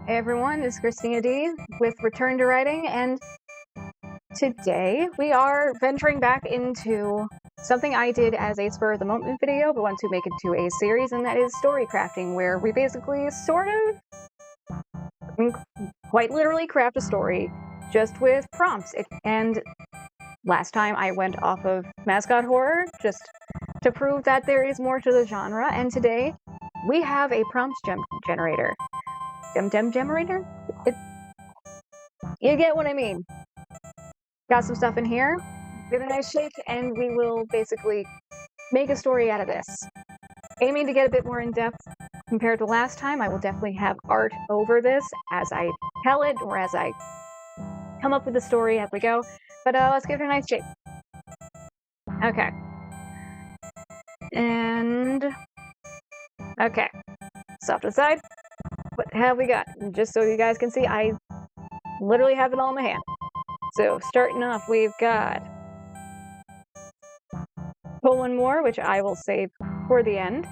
Hey everyone, this is Christina D with Return to Writing, and today we are venturing back into something I did as a spur of the moment video, but want to make it to a series, and that is story crafting, where we basically sort of, quite literally craft a story just with prompts. And last time I went off of mascot horror just to prove that there is more to the genre, and today we have a prompt generator. Generator? You get what I mean. Got some stuff in here, give it a nice shake, and we will basically make a story out of this. Aiming to get a bit more in-depth compared to last time. I will definitely have art over this as I tell it, or as I come up with the story as we go. But let's give it a nice shake. Okay. And... okay. Off to the side. What have we got? Just so you guys can see, I literally have it all in my hand. So, starting off, we've got pull one more, which I will save for the end.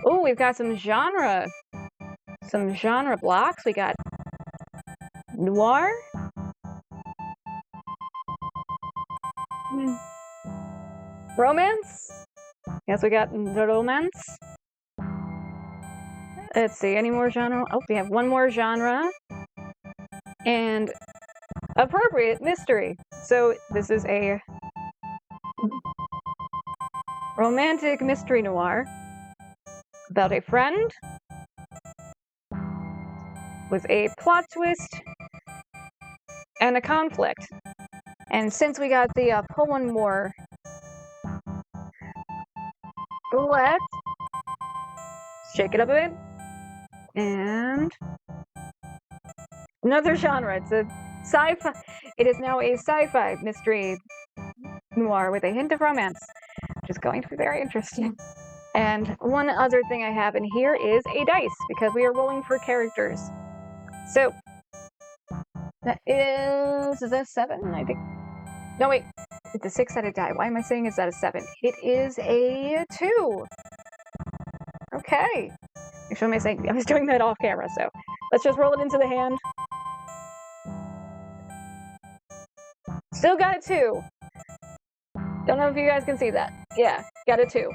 Oh, we've got some genre blocks. We got noir. Romance. Yes, we got romance. Let's see, any more genre? Oh, we have one more genre. And appropriate mystery. So this is a romantic mystery noir about a friend with a plot twist and a conflict. And since we got the pull one more, let's shake it up a bit. And another genre. It's a sci-fi. It is now a sci-fi mystery noir with a hint of romance, which is going to be very interesting. And one other thing I have in here is a dice, because we are rolling for characters. So that is that 7? I think. No, wait. It's a 6-sided die. Why am I saying is that a 7? It is a 2. Okay. Actually, I was doing that off camera, so let's just roll it into the hand. Still got a 2. Don't know if you guys can see that. Yeah, got a 2.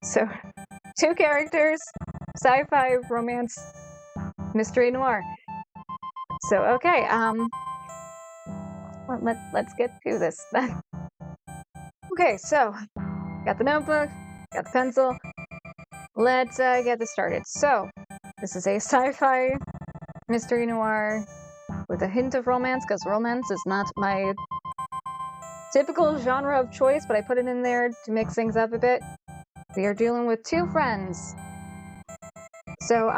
So, 2 characters, sci-fi, romance, mystery, noir. So, okay, let's get to this then. Okay, so, got the notebook, got the pencil. Let's get this started. So, this is a sci-fi mystery noir with a hint of romance, because romance is not my typical genre of choice, but I put it in there to mix things up a bit. We are dealing with 2 friends. So,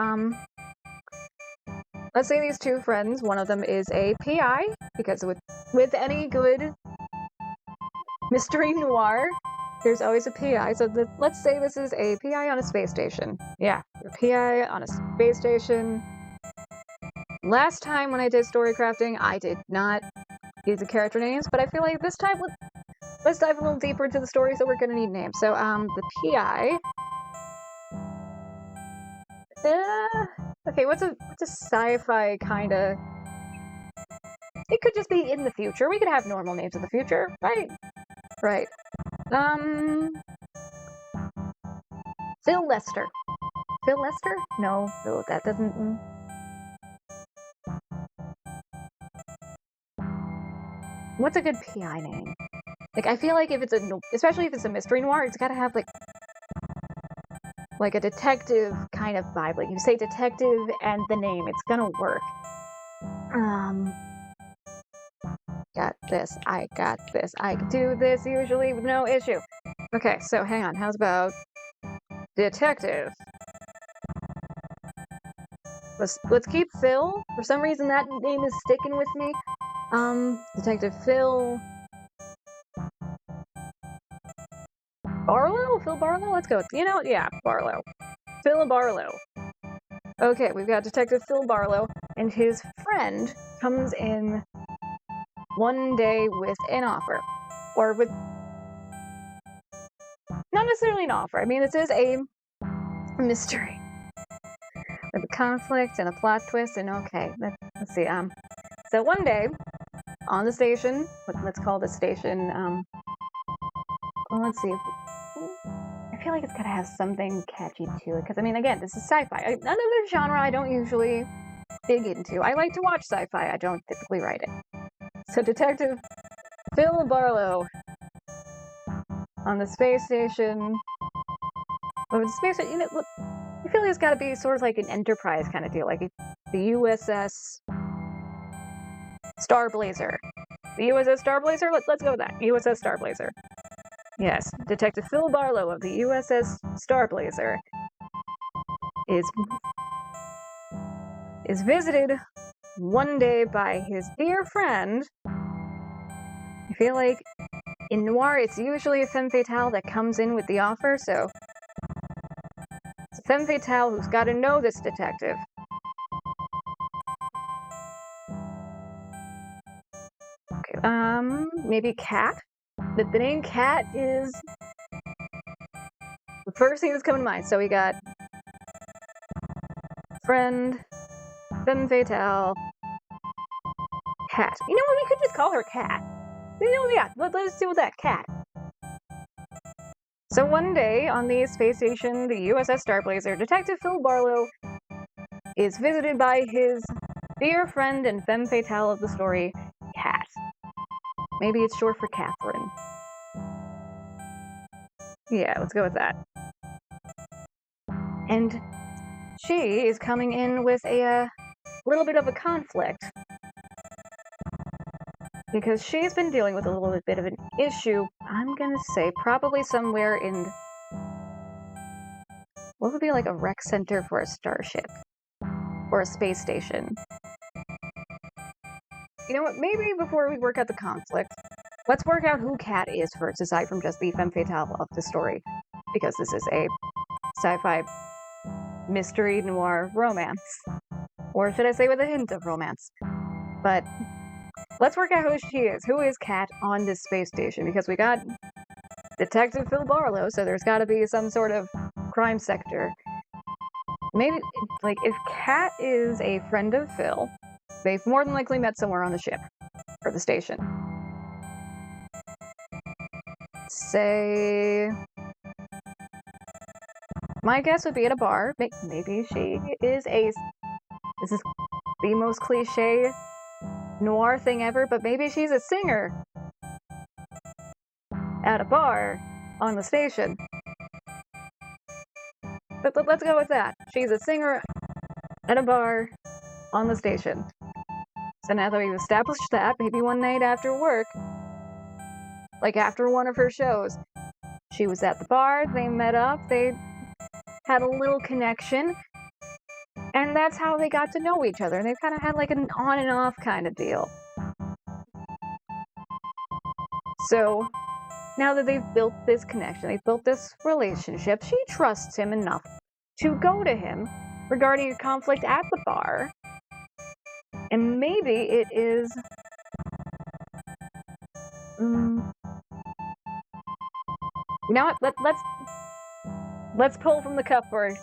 let's say these 2 friends, one of them is a PI, because with any good mystery noir, there's always a PI. So let's say this is a PI on a space station. Yeah, a PI on a space station. Last time when I did story crafting, I did not use the character names, but I feel like this time, let's dive a little deeper into the story, so we're gonna need names. So, the PI... okay, what's a sci-fi kinda... It could just be in the future. We could have normal names in the future, right? Right. Phil Lester. Phil Lester? No, Phil, that doesn't... What's a good PI name? Like, I feel like if it's especially if it's a mystery noir, it's gotta have, like a detective kind of vibe. Like, you say detective and the name, it's gonna work. Got this, I got this, I can do this usually with no issue. Okay, so hang on, how's about detective? Let's keep Phil. For some reason that name is sticking with me. Detective Phil... Barlow? Phil Barlow? Let's go with, yeah, Barlow. Phil Barlow. Okay, we've got Detective Phil Barlow, and his friend comes in one day with an offer. Or with... not necessarily an offer. I mean, this is a mystery. conflict and a plot twist, and okay, let's see. So one day on the station, let's call the station. Well, let's see. I feel like it's gotta have something catchy to it, because I mean, again, this is sci-fi. Another genre I don't usually dig into. I like to watch sci-fi. I don't typically write it. So Detective Phil Barlow on the space station. Oh, the space station, look, I feel like it's gotta be sort of like an Enterprise kind of deal, like the USS Starblazer. The USS Starblazer? Let's go with that. USS Starblazer. Yes, Detective Phil Barlow of the USS Starblazer is visited one day by his dear friend. I feel like in noir, it's usually a femme fatale that comes in with the offer, so it's a femme fatale who's got to know this detective. Okay, maybe Cat? The name Cat is the first thing that's coming to mind. So we got friend, femme fatale, Cat. You know what? We could just call her Cat. You know, yeah, let's do that, Cat. So one day on the space station, the USS Starblazer, Detective Phil Barlow is visited by his dear friend and femme fatale of the story, Cat. Maybe it's short for Catherine. Yeah, let's go with that. And she is coming in with a little bit of a conflict, because she's been dealing with a little bit of an issue, I'm gonna say probably somewhere in, what would be like a rec center for a starship? Or a space station. You know what, maybe before we work out the conflict, let's work out who Cat is first, aside from just the femme fatale of the story. Because this is a sci-fi mystery noir romance. Or should I say with a hint of romance. But let's work out who she is. Who is Cat on this space station? Because we got Detective Phil Barlow, so there's gotta be some sort of crime sector. Maybe, like, if Cat is a friend of Phil, they've more than likely met somewhere on the ship, or the station. Say, my guess would be at a bar. Maybe she is this is the most cliche noir thing ever, but maybe she's a singer at a bar on the station. But let's go with that. She's a singer at a bar on the station. So now that we've established that, maybe one night after work, like after one of her shows, she was at the bar, they met up, they had a little connection, and that's how they got to know each other. And they kind of had like an on and off kind of deal. So now that they've built this connection, they've built this relationship, she trusts him enough to go to him regarding a conflict at the bar. And maybe it is... You know what? Let's pull from the cup for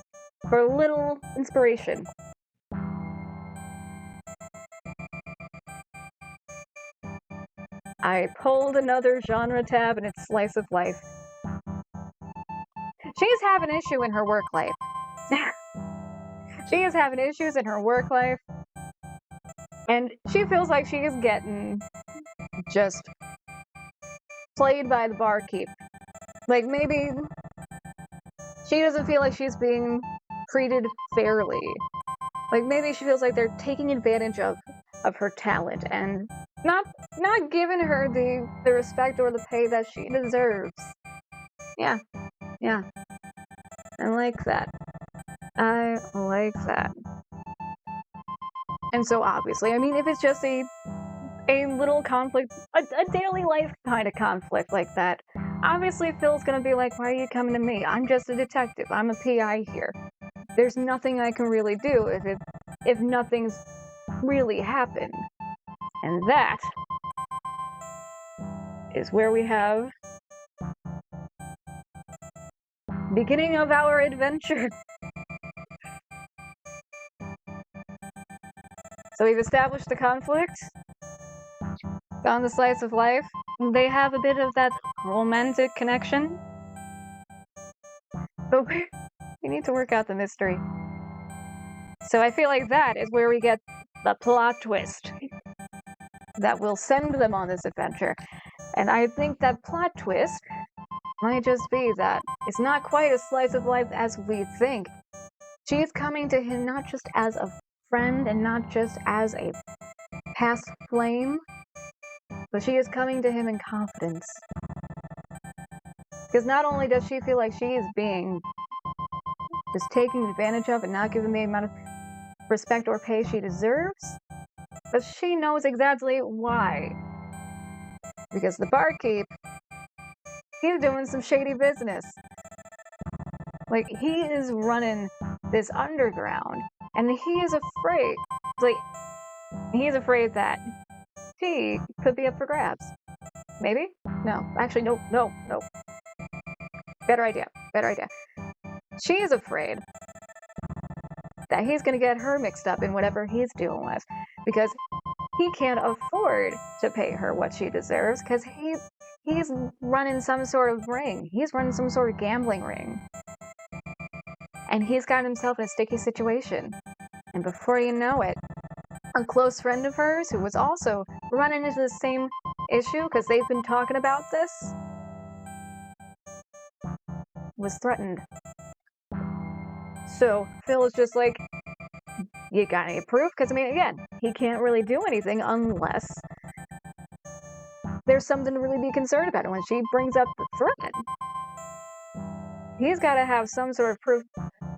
a little inspiration. I pulled another genre tab and it's slice of life. She's having an issue in her work life. She is having issues in her work life. And she feels like she is getting just played by the barkeep. Like, maybe she doesn't feel like she's being treated fairly. Like, maybe she feels like they're taking advantage of her talent and not giving her the respect or the pay that she deserves. Yeah. I like that. I like that. And so obviously, I mean, if it's just a little conflict, a daily life kind of conflict like that, obviously Phil's gonna be like, why are you coming to me? I'm just a detective. I'm a PI here. There's nothing I can really do if nothing's really happened. And that is where we have beginning of our adventure. So we've established the conflict on the slice of life. They have a bit of that romantic connection. But we need to work out the mystery. So I feel like that is where we get the plot twist that will send them on this adventure. And I think that plot twist might just be that it's not quite a slice of life as we think. She's coming to him not just as a friend and not just as a past flame, but she is coming to him in confidence. Because not only does she feel like she is being just taken advantage of and not given the amount of respect or pay she deserves, but she knows exactly why. Because the barkeep, he's doing some shady business. Like, he is running this underground, and he is afraid, he's afraid that he could be up for grabs. Maybe? No. Actually, no. Better idea. She is afraid that he's going to get her mixed up in whatever he's dealing with, because he can't afford to pay her what she deserves, because he's running some sort of ring. He's running some sort of gambling ring. And he's got himself in a sticky situation. And before you know it, a close friend of hers, who was also running into the same issue, because they've been talking about this, was threatened. So Phil is just like, you got any proof? Because, I mean, again, he can't really do anything unless there's something to really be concerned about. And when she brings up the threat, he's got to have some sort of proof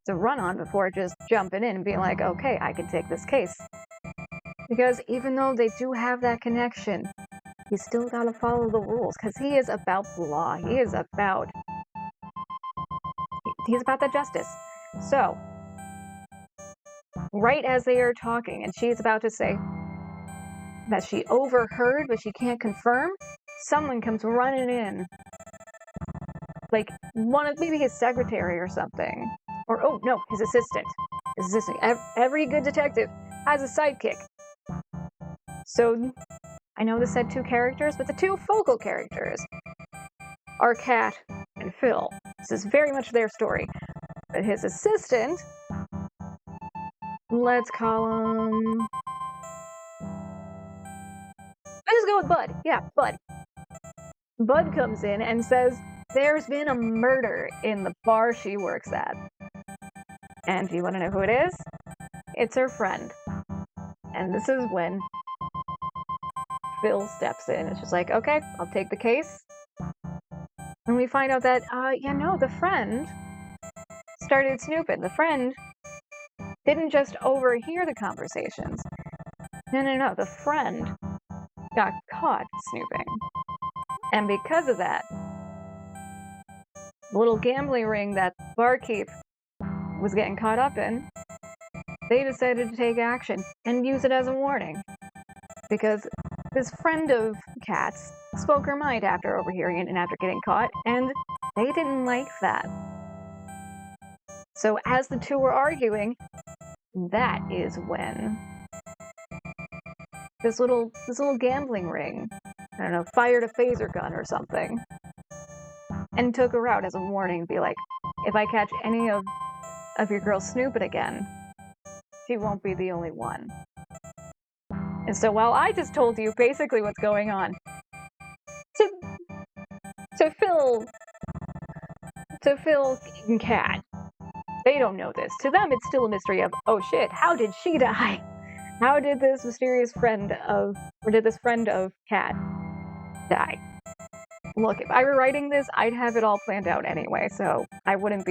to run on before just jumping in and being like, okay, I can take this case. Because even though they do have that connection, he's still got to follow the rules, because he is about the law. He's about that justice. So, right as they are talking, and she's about to say that she overheard, but she can't confirm, someone comes running in. Like, maybe his secretary or something. Or, oh, no, his assistant. Every good detective has a sidekick. So, I know this said 2 characters, but the 2 focal characters are Kat and Phil. This is very much their story. But his assistant, let's call him... Let's just go with Bud. Yeah, Bud. Bud comes in and says, there's been a murder in the bar she works at. And do you want to know who it is? It's her friend. And this is when Phil steps in. It's just like, okay, I'll take the case. And we find out that, the friend started snooping. The friend didn't just overhear the conversations. No. The friend got caught snooping. And because of that, the little gambling ring that barkeep was getting caught up in, they decided to take action and use it as a warning. Because this friend of Kat's spoke her mind after overhearing it and after getting caught, and they didn't like that. So as the 2 were arguing, that is when this little gambling ring, I don't know, fired a phaser gun or something, and took her out as a warning, be like, if I catch any of your girls snooping again, she won't be the only one. And so while I just told you basically what's going on, to Phil and Kat, they don't know this. To them, it's still a mystery of, oh shit, how did she die? How did this friend of Kat die? Look, if I were writing this, I'd have it all planned out anyway, so I wouldn't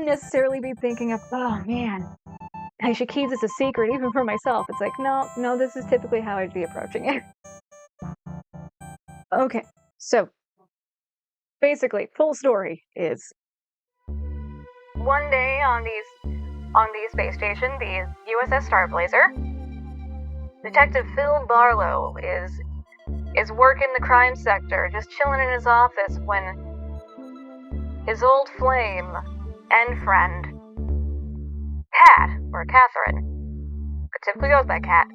necessarily be thinking of, oh man, I should keep this a secret even for myself. It's like, no, this is typically how I'd be approaching it. Okay, so basically, full story is one day on the space station, the USS Starblazer, Detective Phil Barlow is working the crime sector, just chilling in his office, when his old flame and friend, Kat, or Catherine, but typically goes by Cat.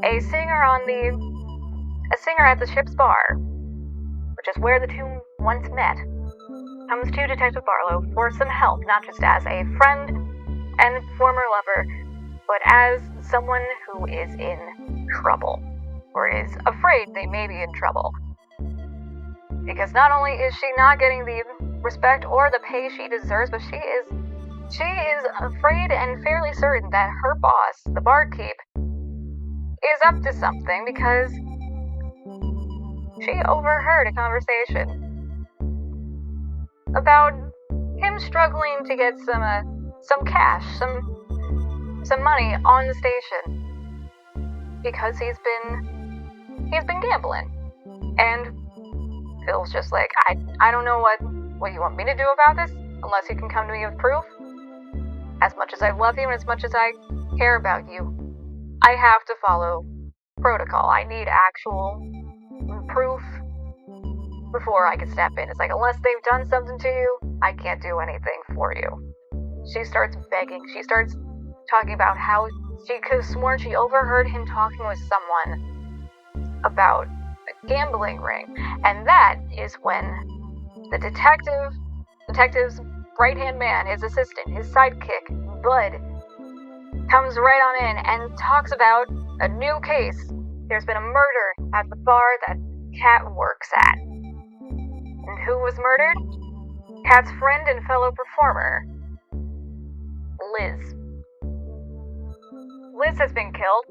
A singer at the ship's bar, which is where the two once met, comes to Detective Barlow for some help, not just as a friend and former lover, but as someone who is in trouble, or is afraid they may be in trouble. Because not only is she not getting the respect or the pay she deserves, but she is afraid and fairly certain that her boss, the barkeep, is up to something because she overheard a conversation about him struggling to get some cash, some money on the station because he's been gambling. And Phil's just like, I don't know what you want me to do about this unless you can come to me with proof. As much as I love you and as much as I care about you, I have to follow protocol. I need actual proof before I can step in. It's like, unless they've done something to you, I can't do anything for you. She starts begging. She starts talking about how she could have sworn she overheard him talking with someone about a gambling ring. And that is when the detective's right-hand man, his assistant, his sidekick, Bud, comes right on in and talks about a new case. There's been a murder at the bar that Cat works at. And who was murdered? Cat's friend and fellow performer, Liz. Liz has been killed,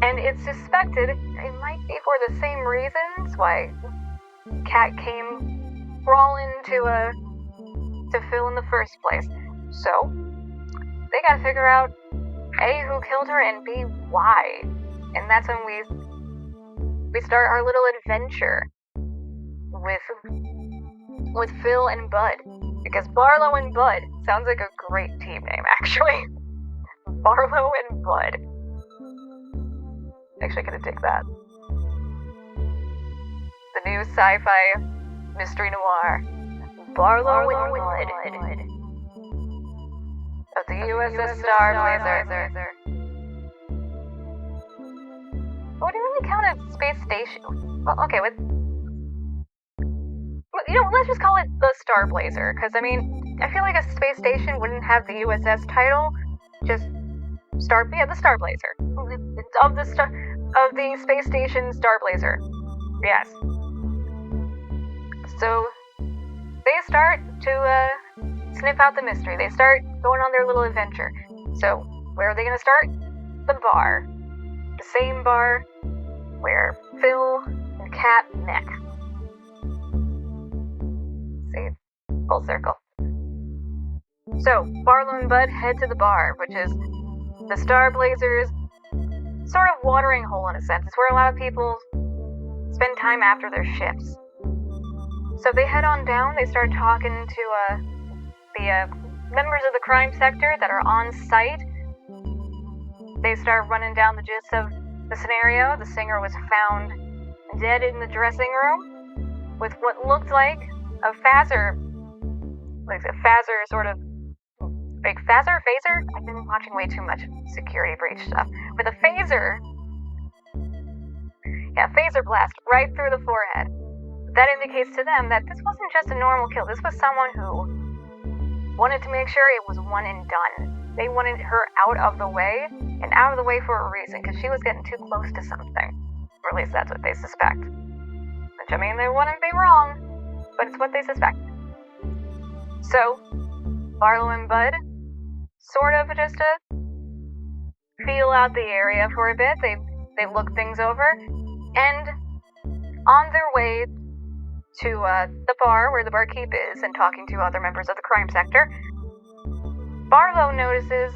and it's suspected it might be for the same reasons why Cat came crawling to Phil in the first place. So, they gotta figure out A, who killed her, and B, why. And that's when we start our little adventure with Phil and Bud. Because Barlow and Bud sounds like a great team name, actually. Barlow and Bud. Actually, gonna dig that. The new sci-fi mystery noir. Barlow and Bud. Of the USS Starblazer. What do you really count as space station? Well, okay, let's just call it the Starblazer, because, I feel like a space station wouldn't have the USS title, just the Starblazer. Of the space station Starblazer. Yes. So, they start to, sniff out the mystery. They start going on their little adventure. So, where are they gonna start? The bar. The same bar where Phil and Cat met. See? Full circle. So, Barlow and Bud head to the bar, which is the Starblazer's sort of watering hole in a sense. It's where a lot of people spend time after their shifts. So they head on down, they start talking to the members of the crime sector that are on site. They start running down the gist of the scenario. The singer was found dead in the dressing room with what looked like a phaser sort of, like phaser? I've been watching way too much security breach stuff. With a phaser blast right through the forehead. That indicates to them that this wasn't just a normal kill. This was someone who wanted to make sure it was one and done. They wanted her out of the way, and out of the way for a reason, because she was getting too close to something. Or at least that's what they suspect. Which, they wouldn't be wrong, but it's what they suspect. So, Barlow and Bud sort of just feel out the area for a bit. They look things over, and on their way to the bar where the barkeep is and talking to other members of the crime sector, Barlow notices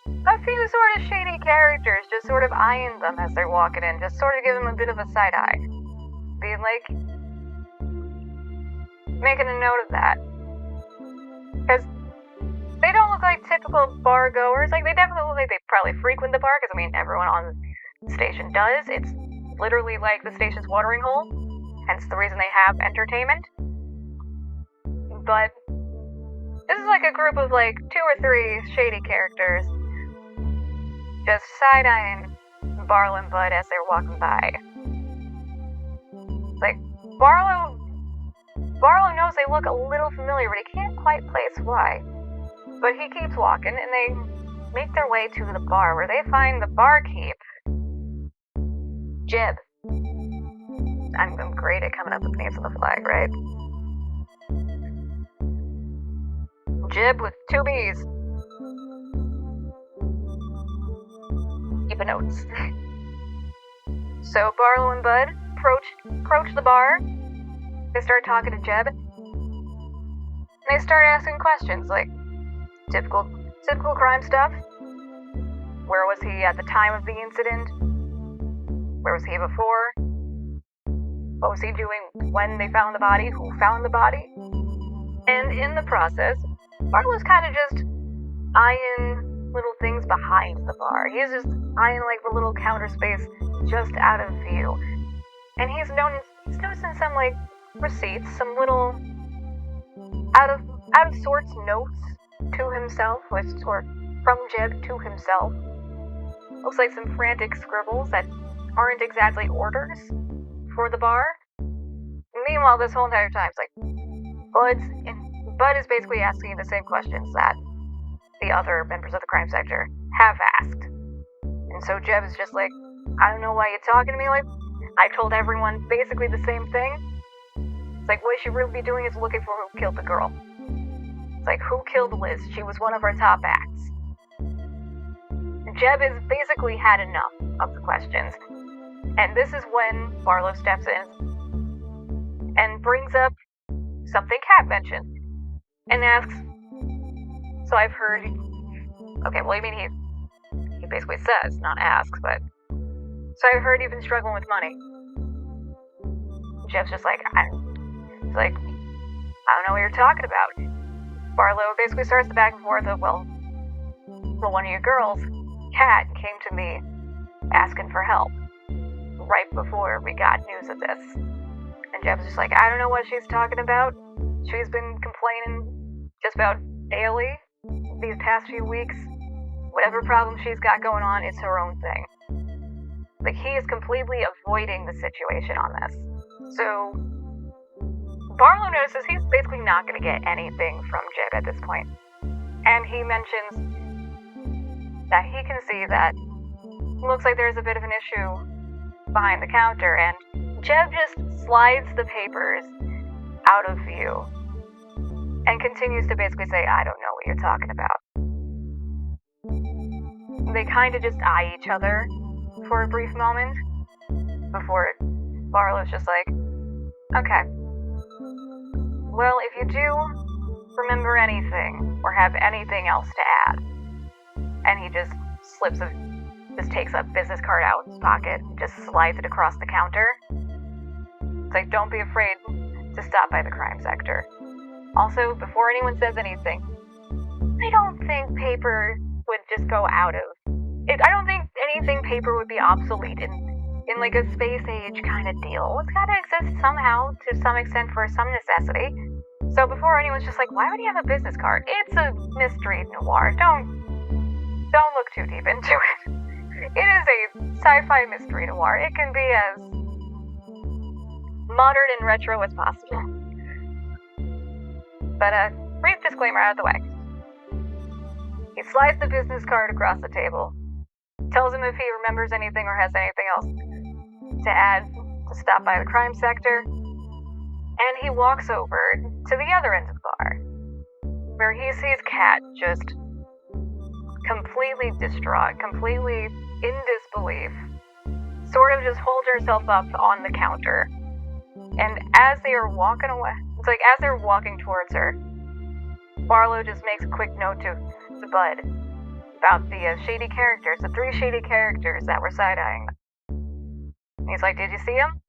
a few sort of shady characters just sort of eyeing them as they're walking in, just sort of giving them a bit of a side eye. Being like, making a note of that. Because they don't look like typical bar goers. Like, they definitely look like they probably frequent the bar, because everyone on the station does. It's literally like the station's watering hole, hence the reason they have entertainment. But this is like a group of like 2 or 3 shady characters just side-eyeing Barlow and Bud as they're walking by. It's like, Barlow knows they look a little familiar, but he can't quite place why. But he keeps walking, and they make their way to the bar, where they find the barkeep, Jeb. I'm great at coming up with names on the fly, right? Jeb with 2 B's. Keeping notes. So Barlow and Bud approach the bar. They start talking to Jeb. And they start asking questions like typical crime stuff. Where was he at the time of the incident? Where was he before? What was he doing when they found the body? Who found the body? And in the process, Barlow's kind of just eyeing little things behind the bar. He's just eyeing like the little counter space just out of view. And he's noticing some like receipts, some little out of sorts notes to himself, or from Jeb to himself. Looks like some frantic scribbles that aren't exactly orders for the bar. Meanwhile, this whole entire time, it's like Bud is basically asking the same questions that the other members of the crime sector have asked. And so Jeb is just like, I don't know why you're talking to me like I told everyone basically the same thing. It's like, what you should really be doing is looking for who killed the girl. It's like, who killed Liz? She was one of our top acts. Jeb has basically had enough of the questions. And this is when Barlow steps in and brings up something Kat mentioned. And asks, so I've heard, okay, well, I mean, he basically says, not asks, but, so I've heard you've been struggling with money. Jeff's just like, I don't know what you're talking about. Barlow basically starts the back and forth of, well, one of your girls, Kat, came to me asking for help right before we got news of this. And Jeff's just like, I don't know what she's talking about. She's been complaining just about daily these past few weeks. Whatever problem she's got going on, it's her own thing. Like, he is completely avoiding the situation on this. So, Barlow notices he's basically not going to get anything from Jeb at this point. And he mentions that he can see that looks like there's a bit of an issue behind the counter, and Jeb just slides the papers out of view and continues to basically say, I don't know what you're talking about. They kind of just eye each other for a brief moment before Barlow's just like, okay, well, if you do remember anything or have anything else to add, and he just takes a business card out of his pocket, just slides it across the counter. It's like, don't be afraid to stop by the crime sector. Also, before anyone says anything, I don't think paper would just go out of it. I don't think anything paper would be obsolete in like a space age kind of deal. It's gotta exist somehow, to some extent, for some necessity. So before anyone's just like, why would he have a business card? It's a mystery noir. Don't look too deep into it. It is a sci-fi mystery noir. It can be as modern and retro as possible. But brief disclaimer out of the way. He slides the business card across the table, tells him if he remembers anything or has anything else to add to stop by the crime sector, and he walks over to the other end of the bar, where he sees Kat just completely distraught, completely in disbelief, sort of just holds herself up on the counter. And as they are walking away, it's like as they're walking towards her, Barlow just makes a quick note to Bud about the shady characters, the 3 shady characters that were side-eyeing them. And he's like, did you see them?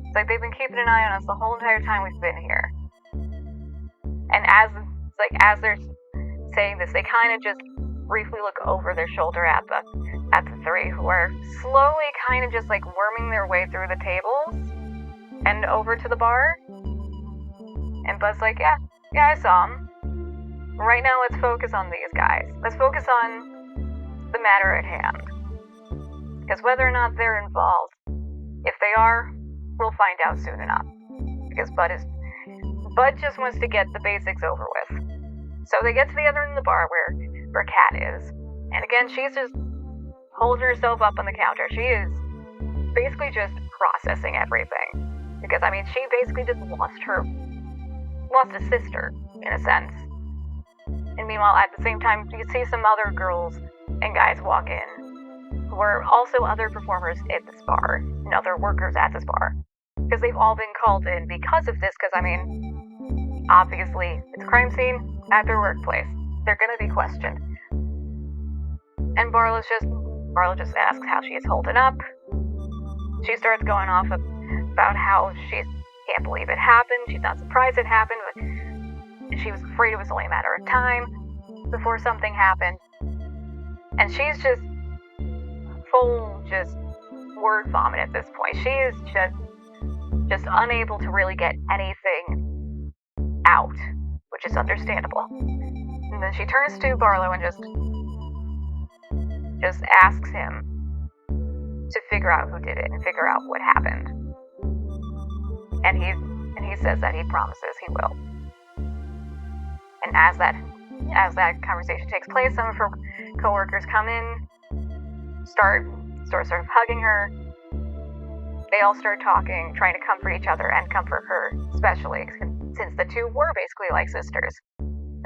It's like, they've been keeping an eye on us the whole entire time we've been here. And as they're saying this, they kind of just briefly look over their shoulder at the 3 who are slowly kind of just like worming their way through the tables and over to the bar. And Bud's like, yeah, I saw them. Right now, let's focus on these guys. Let's focus on the matter at hand. Because whether or not they're involved, if they are, we'll find out soon enough. Because Bud just wants to get the basics over with. So they get to the other end of the bar where Kat is. And again, she's just holding herself up on the counter. She is basically just processing everything. Because, I mean, she basically just lost a sister, in a sense. And meanwhile, at the same time, you see some other girls and guys walk in who are also other performers at this bar and other workers at this bar. Because they've all been called in because of this, because, I mean, obviously, it's a crime scene at their workplace. They're gonna be questioned. And Barlow just asks how she is holding up. She starts going off about how she can't believe it happened, she's not surprised it happened, but she was afraid it was only a matter of time before something happened. And she's just full word vomit at this point. She is just unable to really get anything out, which is understandable. And then she turns to Barlow and just asks him to figure out who did it and figure out what happened. And he says that he promises he will. And as that conversation takes place, some of her coworkers come in, start sort of hugging her. They all start talking, trying to comfort each other and comfort her, especially since the two were basically like sisters.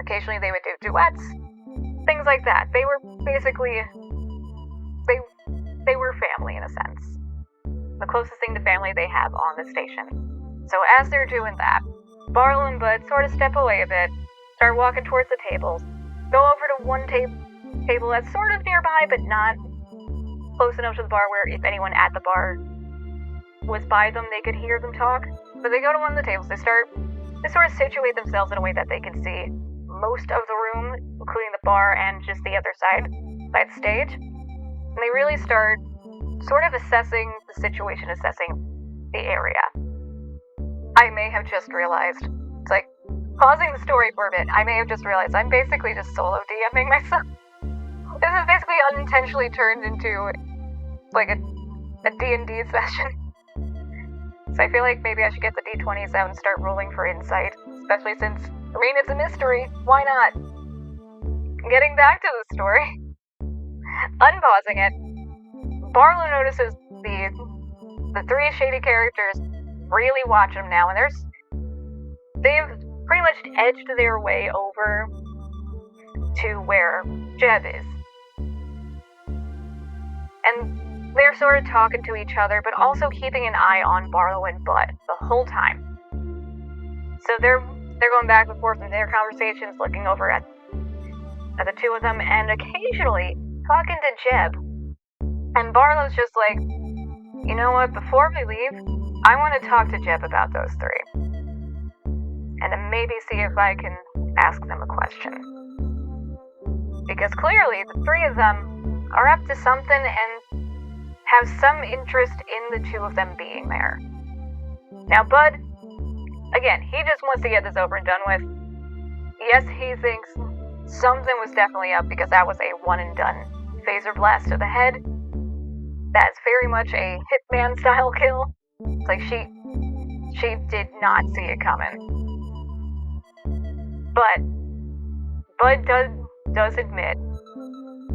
Occasionally they would do duets, things like that. They were basically, they were family in a sense. The closest thing to family they have on the station. So as they're doing that, Barlow and Bud sort of step away a bit, start walking towards the tables, go over to one table that's sort of nearby, but not close enough to the bar where if anyone at the bar was by them, they could hear them talk. But they go to one of the tables, they sort of situate themselves in a way that they can see most of the room, including the bar and just the other side stage. And they really start sort of assessing the situation, assessing the area. I may have just realized, it's like, pausing the story for a bit, I may have just realized I'm basically just solo DMing myself. This is basically unintentionally turned into, like, a D&D session. So I feel like maybe I should get the D20s out and start rolling for insight, especially since, I mean, it's a mystery. Why not? Getting back to the story, unpausing it, Barlow notices the three shady characters really watch him now, and they've pretty much edged their way over to where Jeb is. And they're sort of talking to each other, but also keeping an eye on Barlow and Bud the whole time. So they're going back and forth in their conversations, looking over at the two of them, and occasionally talking to Jeb. And Barlow's just like, you know what, before we leave, I want to talk to Jeb about those three. And then maybe see if I can ask them a question. Because clearly, the three of them are up to something and have some interest in the two of them being there. Now, Bud, again, he just wants to get this over and done with. Yes, he thinks something was definitely up because that was a one-and-done phaser blast to the head. That's very much a Hitman-style kill. It's like she did not see it coming. But Bud does admit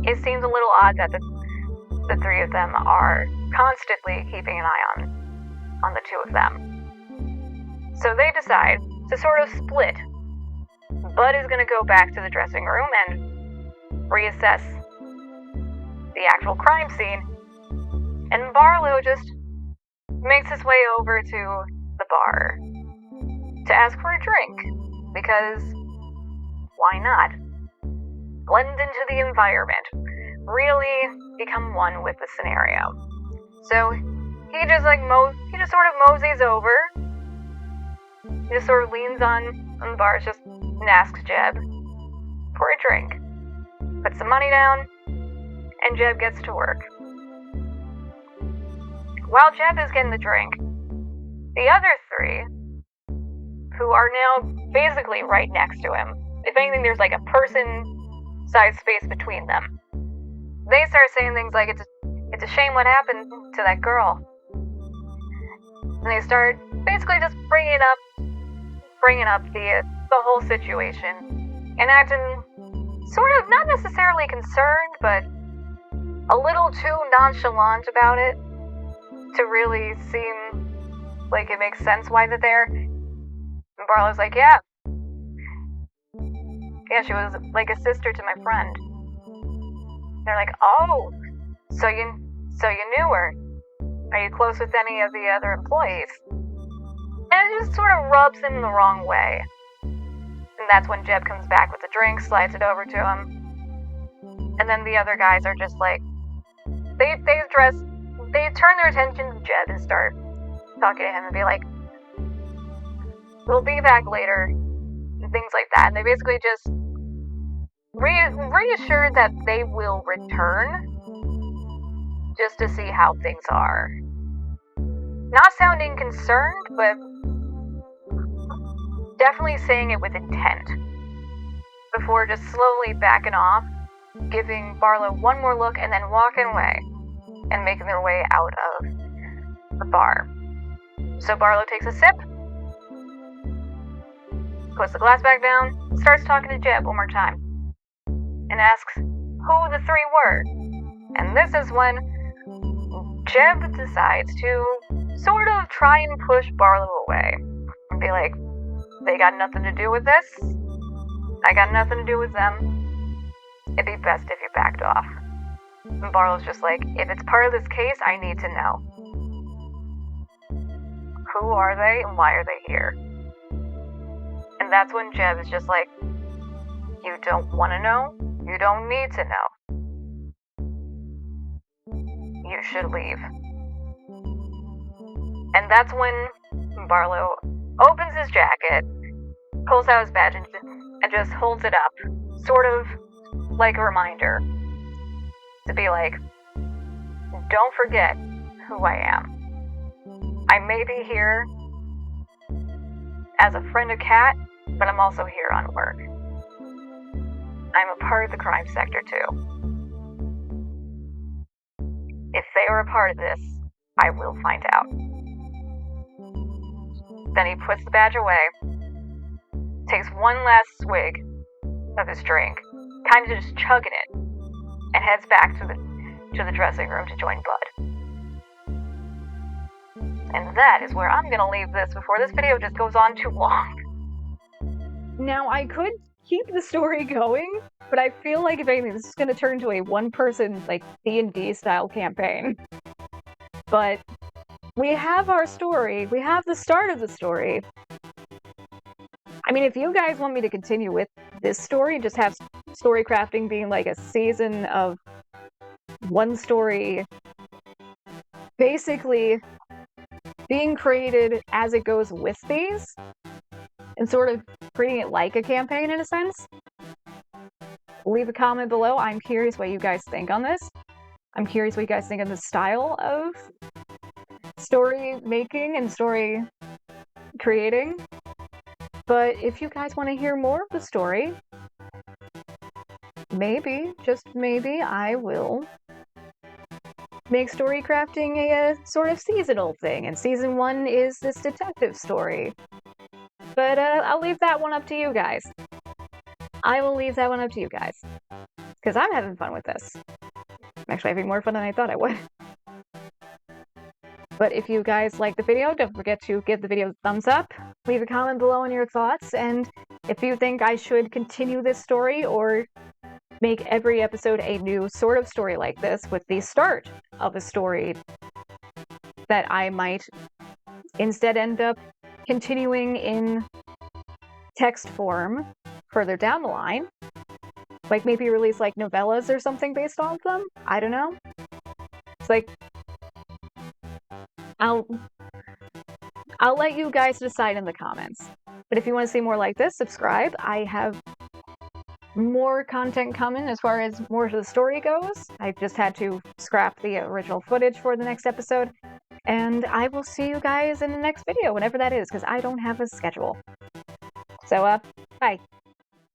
it seems a little odd that the three of them are constantly keeping an eye on the two of them. So they decide to sort of split. Bud is going to go back to the dressing room and reassess the actual crime scene, and Barlow just makes his way over to the bar to ask for a drink, because why not? Blend into the environment. Really become one with the scenario. So he just sort of moseys over. He just sort of leans on the bar and asks Jeb for a drink. Puts some money down, and Jeb gets to work. While Jeb is getting the drink, the other three, who are now basically right next to him, if anything, there's like a person-sized space between them, they start saying things like, it's a shame what happened to that girl. And they start basically just bringing up the whole situation and acting sort of not necessarily concerned, but a little too nonchalant about it to really seem like it makes sense why they're there. And Barlow's like, yeah, she was like a sister to my friend. They're like, oh, so you knew her. Are you close with any of the other employees? And it just sort of rubs him the wrong way. And that's when Jeb comes back with the drink, slides it over to him. And then the other guys are just like, they turn their attention to Jeb and start talking to him and be like, we'll be back later, and things like that. And they basically just reassure that they will return just to see how things are. Not sounding concerned, but definitely saying it with intent. Before just slowly backing off, giving Barlow one more look, and then walking away and making their way out of the bar. So Barlow takes a sip, puts the glass back down, starts talking to Jeb one more time, and asks who the three were. And this is when Jeb decides to sort of try and push Barlow away and be like, they got nothing to do with this. I got nothing to do with them. It'd be best if you backed off. And Barlow's just like, if it's part of this case, I need to know. Who are they and why are they here? And that's when Jeb is just like, you don't want to know? You don't need to know. You should leave. And that's when Barlow opens his jacket, pulls out his badge, and just holds it up, sort of like a reminder to be like, don't forget who I am. I may be here as a friend of Kat, but I'm also here on work. I'm a part of the crime sector too. If they are a part of this, I will find out. Then he puts the badge away, takes one last swig of his drink, kind of just chugging it, and heads back to the dressing room to join Bud. And that is where I'm gonna leave this before this video just goes on too long. Now, I could keep the story going, but I feel like if anything, this is gonna turn into a one-person, like, D&D style campaign. But we have our story. We have the start of the story. I mean, if you guys want me to continue with this story and just have story crafting being like a season of one story basically being created as it goes with these and sort of treating it like a campaign in a sense, leave a comment below. I'm curious what you guys think on this. I'm curious what you guys think of the style of story making and story creating. But if you guys want to hear more of the story, maybe, just maybe, I will make story crafting a sort of seasonal thing, and season 1 is this detective story. But I'll leave that one up to you guys. I will leave that one up to you guys. Because I'm having fun with this. I'm actually having more fun than I thought I would. But if you guys like the video, don't forget to give the video a thumbs up, leave a comment below on your thoughts, and if you think I should continue this story or make every episode a new sort of story like this with the start of a story that I might instead end up continuing in text form further down the line, like maybe release like novellas or something based off them. I don't know. It's like I'll let you guys decide in the comments. But if you want to see more like this, subscribe. I have more content coming as far as more to the story goes. I just had to scrap the original footage for the next episode. And I will see you guys in the next video, whenever that is, because I don't have a schedule. So, bye.